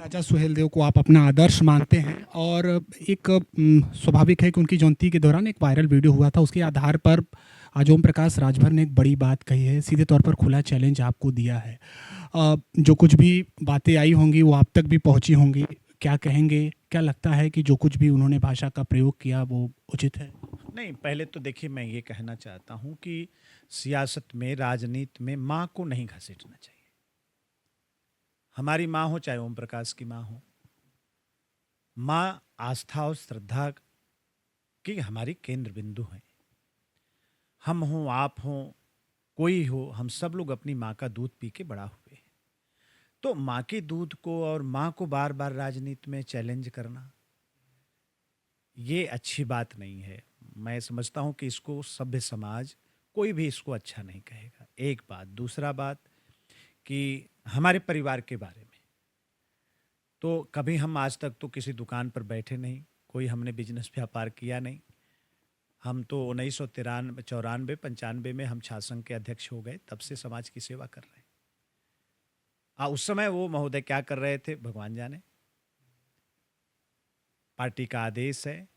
राजा सुहेलदेव को आप अपना आदर्श मानते हैं और एक स्वाभाविक है कि उनकी जयंती के दौरान एक वायरल वीडियो हुआ था, उसके आधार पर आज ओम प्रकाश राजभर ने एक बड़ी बात कही है, सीधे तौर पर खुला चैलेंज आपको दिया है। जो कुछ भी बातें आई होंगी वो आप तक भी पहुंची होंगी, क्या कहेंगे? क्या लगता है कि जो कुछ भी उन्होंने भाषा का प्रयोग किया वो उचित है? नहीं, पहले तो देखिए, मैं ये कहना चाहता हूँ कि सियासत में, राजनीति में माँ को नहीं घसीटना चाहिए। हमारी माँ हो चाहे ओम प्रकाश की माँ हो, माँ आस्था और श्रद्धा की हमारी केंद्र बिंदु है। हम हों, आप हों, कोई हो, हम सब लोग अपनी माँ का दूध पी के बड़ा हुए हैं। तो माँ के दूध को और माँ को बार बार राजनीति में चैलेंज करना, ये अच्छी बात नहीं है। मैं समझता हूँ कि इसको सभ्य समाज, कोई भी इसको अच्छा नहीं कहेगा। एक बात। दूसरा बात कि हमारे परिवार के बारे में, तो कभी हम आज तक तो किसी दुकान पर बैठे नहीं, कोई हमने बिजनेस व्यापार किया नहीं। हम तो 1994 95 में हम छात्र संघ के अध्यक्ष हो गए, तब से समाज की सेवा कर रहे हैं। उस समय वो महोदय क्या कर रहे थे भगवान जाने। पार्टी का आदेश है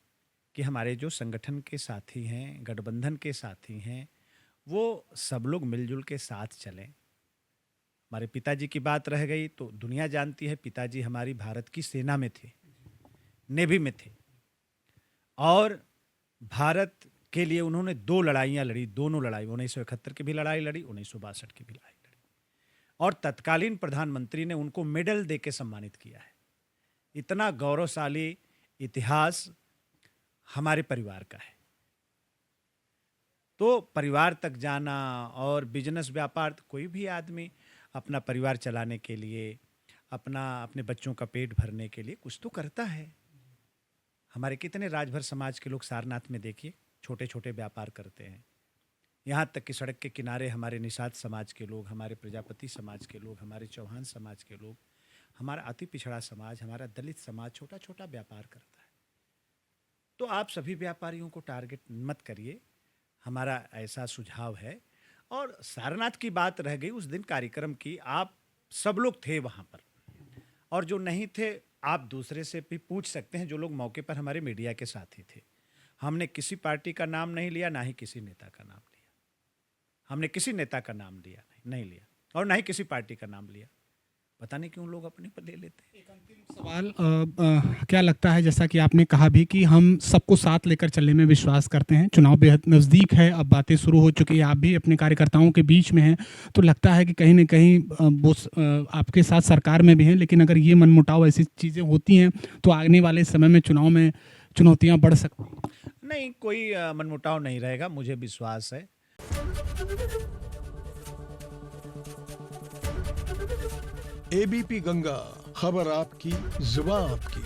कि हमारे जो संगठन के साथी हैं, गठबंधन के साथी हैं, वो सब लोग मिलजुल के साथ चलें। हमारे पिताजी की बात रह गई तो दुनिया जानती है, पिताजी हमारी भारत की सेना में थे, नेवी में थे, और भारत के लिए उन्होंने 2 लड़ाइयाँ लड़ी। दोनों लड़ाई, 1971 की भी लड़ाई लड़ी, 1962 की भी लड़ाई लड़ी, और तत्कालीन प्रधानमंत्री ने उनको मेडल दे के सम्मानित किया है। इतना गौरवशाली इतिहास हमारे परिवार का है। तो परिवार तक जाना और बिजनेस व्यापार, कोई भी आदमी अपना परिवार चलाने के लिए, अपने बच्चों का पेट भरने के लिए कुछ तो करता है। हमारे कितने राजभर समाज के लोग सारनाथ में देखिए छोटे छोटे व्यापार करते हैं। यहाँ तक कि सड़क के किनारे हमारे निषाद समाज के लोग, हमारे प्रजापति समाज के लोग, हमारे चौहान समाज के लोग, हमारा अति पिछड़ा समाज, हमारा दलित समाज छोटा छोटा व्यापार करता है। तो आप सभी व्यापारियों को टारगेट मत करिए, हमारा ऐसा सुझाव है। और सारनाथ की बात रह गई, उस दिन कार्यक्रम की, आप सब लोग थे वहाँ पर, और जो नहीं थे आप दूसरे से भी पूछ सकते हैं, जो लोग मौके पर हमारे मीडिया के साथी थे। हमने किसी पार्टी का नाम नहीं लिया, ना ही किसी नेता का नाम लिया। हमने किसी नेता का नाम लिया नहीं लिया, और ना ही किसी पार्टी का नाम लिया। पता नहीं क्यों लोग अपने पर ले लेते हैं। एक अंतिम सवाल, क्या लगता है, जैसा कि आपने कहा भी कि हम सबको साथ लेकर चलने में विश्वास करते हैं, चुनाव बेहद नज़दीक है, अब बातें शुरू हो चुकी है, आप भी अपने कार्यकर्ताओं के बीच में हैं, तो लगता है कि कहीं ना कहीं वो आपके साथ सरकार में भी हैं, लेकिन अगर ये मनमुटाव ऐसी चीज़ें होती हैं तो आने वाले समय में चुनाव में चुनौतियाँ बढ़ सकती हैं? नहीं, कोई मनमुटाव नहीं रहेगा, मुझे विश्वास है। एबीपी गंगा, खबर आपकी, जुबान आपकी।